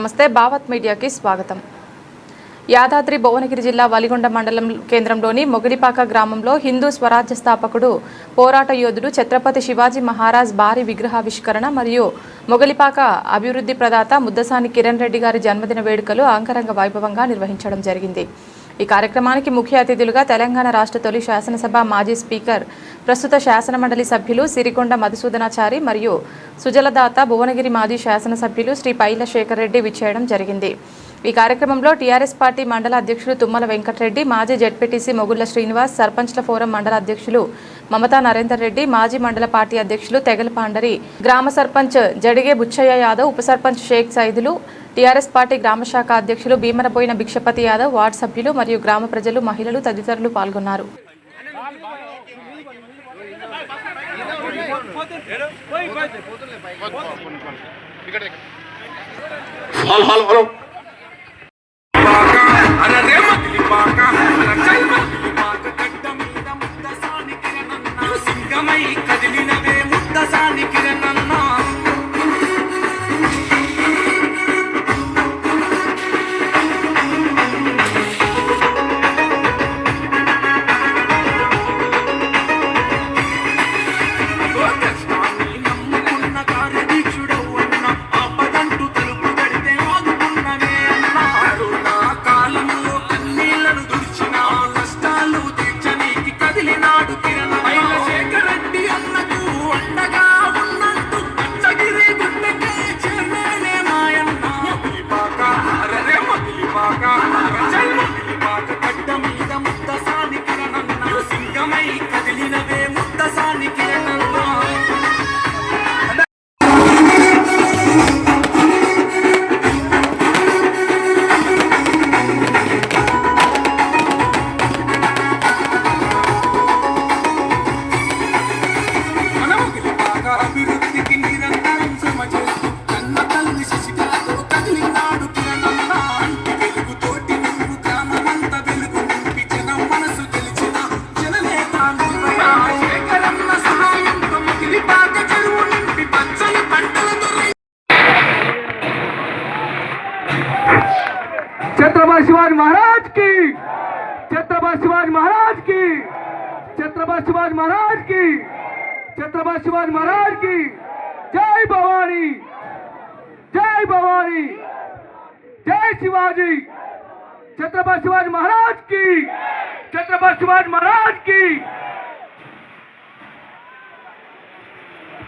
నమస్తే భావత్ మీడియాకి స్వాగతం. యాదాద్రి భువనగిరి జిల్లా వలిగొండ మండలం కేంద్రంలోని మొగిలిపాక గ్రామంలో హిందూ స్వరాజ్య స్థాపకుడు పోరాట యోధుడు ఛత్రపతి శివాజీ మహారాజ్ భారీ విగ్రహావిష్కరణ మరియు మొగిలిపాక అభివృద్ధి ప్రదాత ముద్దసాని కిరణ్ రెడ్డి గారి జన్మదిన వేడుకలు అంగరంగ వైభవంగా నిర్వహించడం జరిగింది. ఈ కార్యక్రమానికి ముఖ్య అతిథులుగా తెలంగాణ రాష్ట్ర తొలి శాసనసభ మాజీ స్పీకర్ ప్రస్తుత శాసనమండలి సభ్యులు సిరికొండ మధుసూదనాచారి మరియు సుజలదాత భువనగిరి మాజీ శాసనసభ్యులు శ్రీ పైల శేఖర్ రెడ్డి విచ్చేయడం జరిగింది. ఈ కార్యక్రమంలో టీఆర్ఎస్ పార్టీ మండల అధ్యక్షులు తుమ్మల వెంకటరెడ్డి, మాజీ జెడ్పీటీసీ మొగుళ్ల శ్రీనివాస్, సర్పంచ్ల ఫోరం మండల అధ్యక్షులు మమతా నరేందర్ రెడ్డి, మాజీ మండల పార్టీ అధ్యక్షులు తెగల పాండరి, గ్రామ సర్పంచ్ జడిగే బుచ్చయ్య యాదవ్, ఉప సర్పంచ్ షేక్ సైదులు, టీఆర్ఎస్ పార్టీ గ్రామ శాఖ అధ్యక్షులు భీమనబోయిన భిక్షపతి యాదవ్, వార్డు సభ్యులు మరియు గ్రామ ప్రజలు, మహిళలు తదితరులు పాల్గొన్నారు. छत्रपति शिवाजी महाराज की, छत्रपति शिवाजी महाराज की, छत्रपति शिवाजी महाराज की, छत्रपति शिवाजी महाराज की जय भवानी, जय भवानी, जय शिवाजी, छत्रपति शिवाजी महाराज की, छत्रपति शिवाजी महाराज की,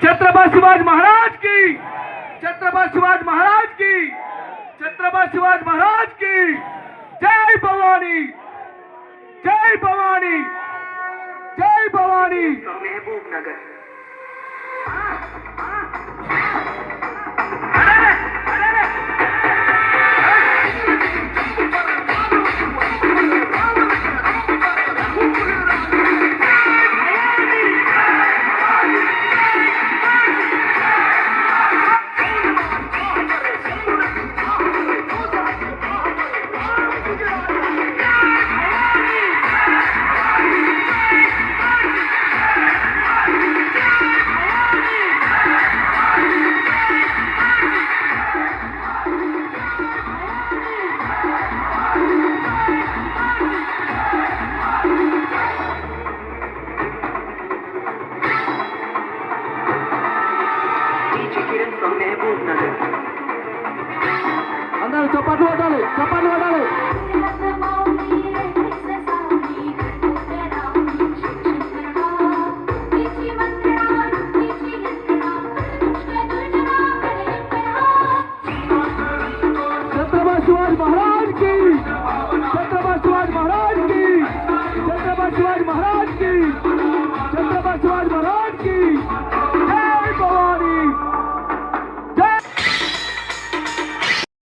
छत्रपति शिवाजी महाराज की, छत्रपति शिवाजी महाराज की, छत्रपति शिवाजी महाराज की जय भवानी, जय भवानी, जय भवानी. महबूब नगर అందరూ చప్పట్లు కొట్టాలి, చప్పట్లు కొట్టాలి. छत्रपति शिवाजी महाराज की, छत्रपति शिवाजी महाराज की, छत्रपति शिवाजी महाराज की, छत्रपति शिवाजी महाराज की जय भवानी.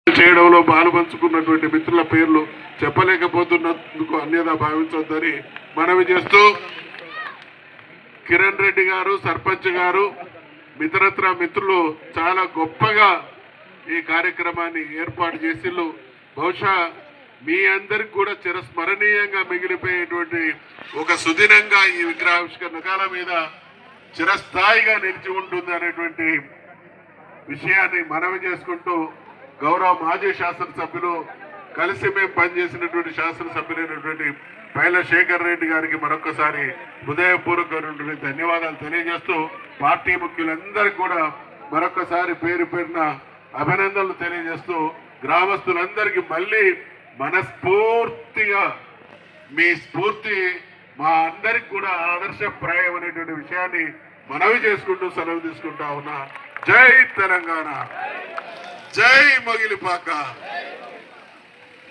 చేయడంలో పాల్పంచుకున్నటువంటి మిత్రుల పేర్లు చెప్పలేకపోతున్నందుకు అన్యదా భావించొద్దని మనవి చేస్తూ, కిరణ్ రెడ్డి గారు, సర్పంచ్ గారు, మిత్రత్ర మిత్రులు చాలా గొప్పగా ఈ కార్యక్రమాన్ని ఏర్పాటు చేసిళ్ళు. బహుశా మీ అందరికి కూడా చిరస్మరణీయంగా మిగిలిపోయేటువంటి ఒక సుదినంగా ఈ విగ్రహావిష్కరణ కాలం మీద చిరస్థాయిగా నిలిచి ఉంటుంది అనేటువంటి విషయాన్ని మనవి చేసుకుంటూ గౌరవ మాజీ శాసనసభ్యులు కలిసి మేము పనిచేసినటువంటి శాసనసభ్యులైనటువంటి పైల శేఖర్ రెడ్డి గారికి మరొకసారి హృదయపూర్వకమైనటువంటి ధన్యవాదాలు తెలియజేస్తూ పార్టీ ముఖ్యులందరికీ కూడా మరొకసారి పేరు పేరున అభినందనలు తెలియజేస్తూ గ్రామస్తులందరికీ మళ్ళీ మనస్ఫూర్తిగా మీ స్ఫూర్తి మా అందరికి కూడా ఆదర్శప్రాయం అనేటువంటి విషయాన్ని మనవి చేసుకుంటూ సెలవు తీసుకుంటా ఉన్నా. జై తెలంగాణ, జై మొగిలిపాక.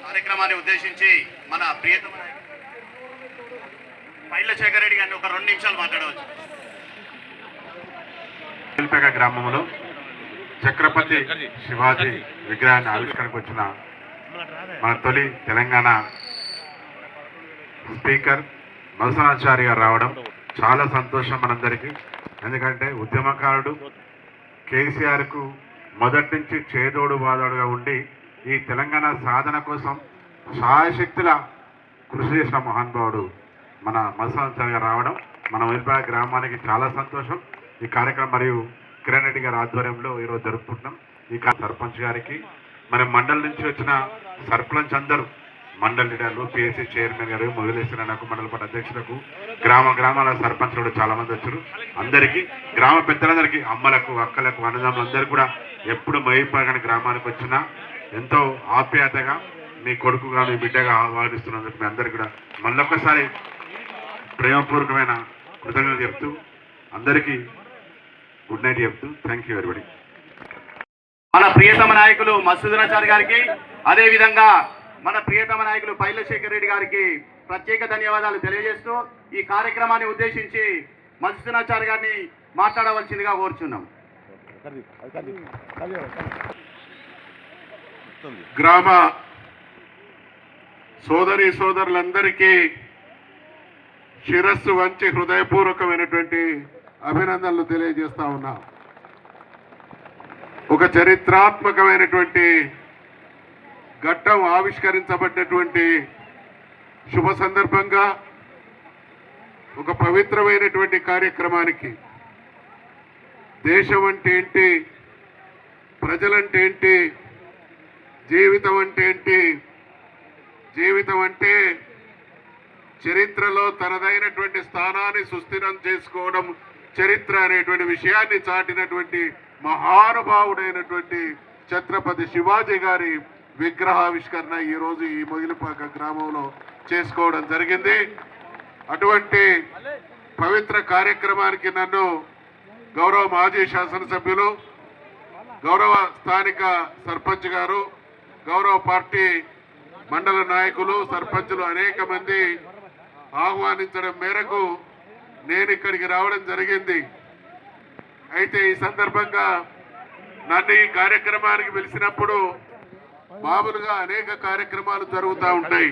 కార్యక్రమాన్ని ఉద్దేశించి మన ప్రియతమ పైల శేఖర్ రెడ్డి గారిని ఒక 2 నిమిషాలు మాట్లాడవచ్చు. మొగిలిపాక గ్రామంలో ఛత్రపతి శివాజీ విగ్రహాన్ని ఆవిష్కరణకు వచ్చిన మన తొలి తెలంగాణ స్పీకర్ మధుసూదనాచారి గారు రావడం చాలా సంతోషం మనందరికీ. ఎందుకంటే ఉద్యమకారుడు కేసీఆర్కు మొదటి నుంచి చేదోడు వాదోడుగా ఉండి ఈ తెలంగాణ సాధన కోసం శాయశక్తుల కృషి చేసిన మహానుభావుడు మన మధుసూదనాచారి గారు రావడం మన మొగిలిపాక గ్రామానికి చాలా సంతోషం. ఈ కార్యక్రమం మరియు కిరణ్ రెడ్డి గారి ఆధ్వర్యంలో ఈరోజు జరుపుకుంటున్నాం. ఈ సర్పంచ్ గారికి మన మండలి నుంచి వచ్చిన సర్పంచ్ అందరూ, మండలి లీడర్లు, పిఎస్సి చైర్మన్ గారు, మొగిలేశ్వరకు, మండల పార్టీ అధ్యక్షులకు, గ్రామాల సర్పంచ్లు కూడా చాలా మంది వచ్చారు. అందరికీ, గ్రామ పెద్దలందరికీ, అమ్మలకు, అక్కలకు, అన్నదమ్ములందరూ కూడా ఎప్పుడు మొగిలిపాక గ్రామానికి వచ్చినా ఎంతో ఆప్యాయతగా మీ కొడుకుగా మీ బిడ్డగా ఆహ్వానిస్తున్నందుకు మీ అందరికీ కూడా మళ్ళొక్కసారి ప్రేమపూర్వకమైన కృతజ్ఞతలు చెప్తూ అందరికీ గుడ్ నైట్ చెప్తూ థ్యాంక్ యూ ఎవరిబడి. మన ప్రియతమ నాయకులు మధుసూదనాచారి గారికి, అదే విధంగా మన ప్రియతమ నాయకులు పైల శేఖర్ రెడ్డి గారికి ప్రత్యేక ధన్యవాదాలు తెలియజేస్తూ ఈ కార్యక్రమాన్ని ఉద్దేశించి మధుసూదనాచారి గారిని మాట్లాడవలసిందిగా కోరుచున్నాం. గ్రామ సోదరి సోదరులందరికీ శిరస్సు వంచి హృదయపూర్వకమైనటువంటి అభినందనలు తెలియజేస్తా ఉన్నా. ఒక చరిత్రాత్మకమైనటువంటి ఘట్టం ఆవిష్కరించబడ్డటువంటి శుభ సందర్భంగా ఒక పవిత్రమైనటువంటి కార్యక్రమానికి దేశం అంటే ఏంటి, ప్రజలంటే ఏంటి, జీవితం అంటే ఏంటి, జీవితం అంటే చరిత్రలో తనదైనటువంటి స్థానాన్ని సుస్థిరం చేసుకోవడం, చరిత్ర అనేటువంటి విషయాన్ని చాటినటువంటి మహానుభావుడైనటువంటి ఛత్రపతి శివాజీ గారి విగ్రహావిష్కరణ ఈరోజు ఈ మొగిలిపాక గ్రామంలో చేసుకోవడం జరిగింది. అటువంటి పవిత్ర కార్యక్రమానికి నన్ను గౌరవ మాజీ శాసనసభ్యులు, గౌరవ స్థానిక సర్పంచ్ గారు, గౌరవ పార్టీ మండల నాయకులు, సర్పంచులు అనేక మంది ఆహ్వానించడం మేరకు నేను ఇక్కడికి రావడం జరిగింది. అయితే ఈ సందర్భంగా నన్ను ఈ కార్యక్రమానికి పిలిచినప్పుడు మామూలుగా అనేక కార్యక్రమాలు జరుగుతూ ఉంటాయి.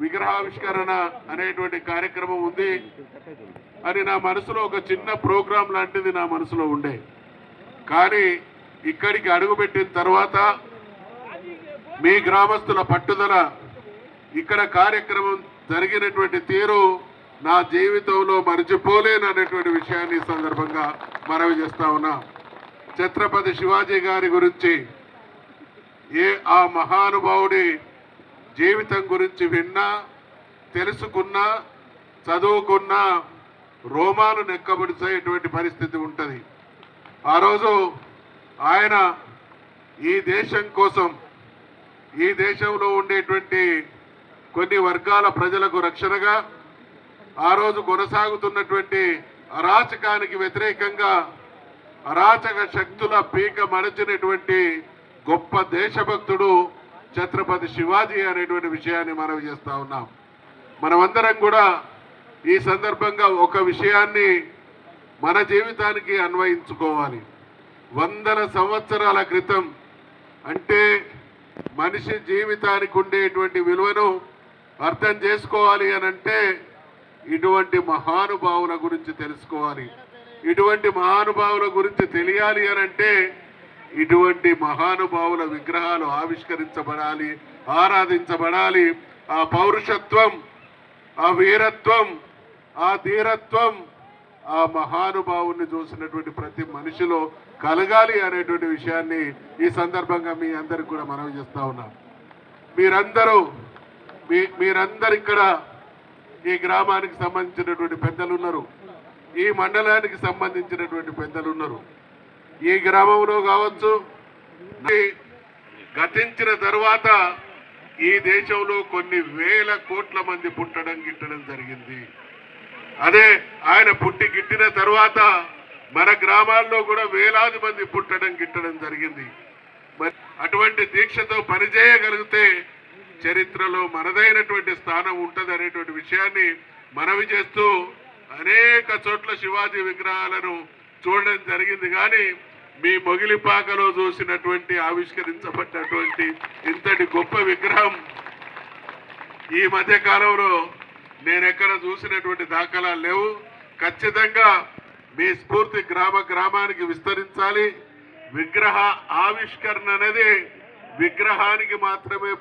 విగ్రహావిష్కరణ అనేటువంటి కార్యక్రమం ఉంది అని నా మనసులో ఒక చిన్న ప్రోగ్రాం లాంటిది నా మనసులో ఉండే. కానీ ఇక్కడికి అడుగుపెట్టిన తర్వాత మీ గ్రామస్తుల పట్టుదల, ఇక్కడ కార్యక్రమం జరిగినటువంటి తీరు నా జీవితంలో మర్చిపోలేను అనేటువంటి విషయాన్ని ఈ సందర్భంగా మనవి చేస్తా ఉన్నా. ఛత్రపతి శివాజీ గారి గురించి, ఆ మహానుభావుడి జీవితం గురించి విన్నా, తెలుసుకున్నా, చదువుకున్నా రోమాలు నెక్కబడిచేటువంటి పరిస్థితి ఉంటుంది. ఆ రోజు ఆయన ఈ దేశం కోసం, ఈ దేశంలో ఉండేటువంటి కొన్ని వర్గాల ప్రజలకు రక్షణగా, ఆ రోజు కొనసాగుతున్నటువంటి అరాచకానికి వ్యతిరేకంగా అరాచక శక్తుల పీక మడచినటువంటి గొప్ప దేశభక్తుడు ఛత్రపతి శివాజీ అనేటువంటి విషయాన్ని మనవి చేస్తా ఉన్నాం. మనమందరం కూడా ఈ సందర్భంగా ఒక విషయాన్ని మన జీవితానికి అన్వయించుకోవాలి. 100 సంవత్సరాల క్రితం, అంటే మనిషి జీవితానికి ఉండేటువంటి విలువను అర్థం చేసుకోవాలి అనంటే ఇటువంటి మహానుభావుల గురించి తెలుసుకోవాలి. ఇటువంటి మహానుభావుల గురించి తెలియాలి అనంటే ఇటువంటి మహానుభావుల విగ్రహాలు ఆవిష్కరించబడాలి, ఆరాధించబడాలి. ఆ పౌరుషత్వం, ఆ వీరత్వం, ఆ ధీరత్వం, ఆ మహానుభావుని చూసినటువంటి ప్రతి మనిషిలో కలగాలి అనేటువంటి విషయాన్ని ఈ సందర్భంగా మీ అందరికి కూడా మనవి చేస్తా ఉన్నాను. మీరందరూ ఇక్కడ ఈ గ్రామానికి సంబంధించినటువంటి పెద్దలు ఉన్నారు, ఈ మండలానికి సంబంధించినటువంటి పెద్దలు ఉన్నారు. ఈ గ్రామంలో కావచ్చు, గతించిన తర్వాత ఈ దేశంలో కొన్ని వేల కోట్ల మంది పుట్టడం గిట్టడం జరిగింది. అదే ఆయన పుట్టి గిట్టిన తర్వాత మన గ్రామాల్లో కూడా వేలాది మంది పుట్టడం గిట్టడం జరిగింది. మరి అటువంటి దీక్షతో పనిచేయగలిగితే చరిత్రలో మనదైనటువంటి స్థానం ఉంటుంది అనేటువంటి విషయాన్ని మనవి చేస్తూ అనేక చోట్ల శివాజీ విగ్రహాలను చూడడం జరిగింది. కానీ మీ మొగిలిపాకలో చూసినటువంటి ఆవిష్కరించబడ్డటువంటి ఇంతటి గొప్ప విగ్రహం ఈ మధ్య కాలంలో నేను ఎక్కడ చూసినటువంటి దాఖలాలు లేవు. ఖచ్చితంగా మీ స్ఫూర్తి గ్రామానికి విస్తరించాలి. విగ్రహ ఆవిష్కరణ అనేది విగ్రహానికి మాత్రమే